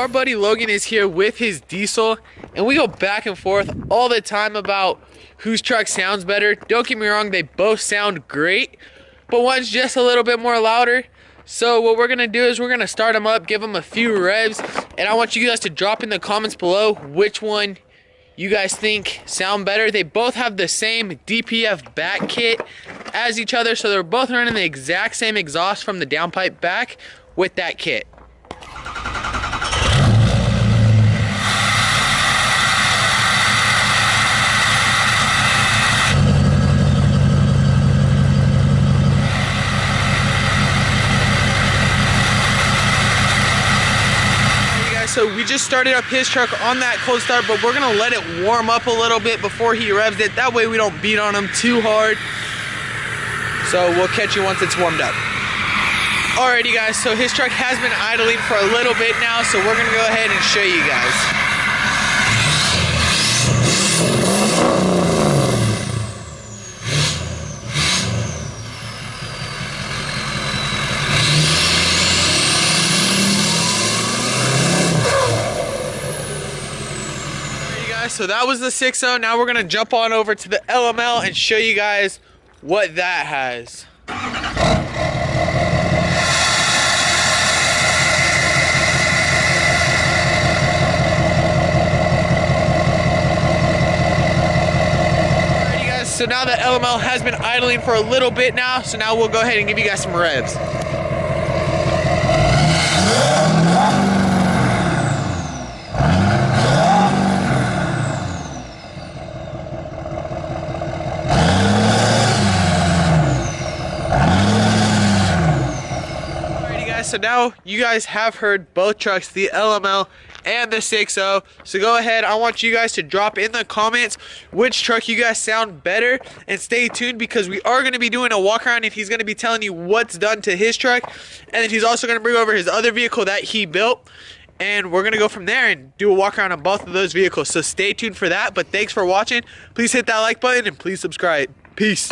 our buddy Logan is here with his diesel, and we go back and forth all the time about whose truck sounds better. Don't get me wrong, they both sound great, but one's just a little bit more louder. So what we're gonna do is we're gonna start them up, give them a few revs, and I want you guys to drop in the comments below which one you guys think sound better. They both have the same DPF back kit as each other, so they're both running the exact same exhaust from the downpipe back with that kit. So we just started up his truck on that cold start, but we're gonna let it warm up a little bit before he revs it. That way we don't beat on him too hard. So we'll catch you once it's warmed up. Alrighty guys, so his truck has been idling for a little bit now, so we're gonna go ahead and show you guys. So that was the 6.0. Now we're gonna jump on over to the LML and show you guys what that has. Alrighty guys, so now the LML has been idling for a little bit now, so now we'll go ahead and give you guys some revs. So now you guys have heard both trucks, the LML and the 6.0. So go ahead, I want you guys to drop in the comments which truck you guys sound better, and stay tuned because we are going to be doing a walk around and he's going to be telling you what's done to his truck, and then he's also going to bring over his other vehicle that he built, and we're going to go from there and do a walk around on both of those vehicles. So stay tuned for that, but thanks for watching. Please hit that like button and please subscribe. Peace.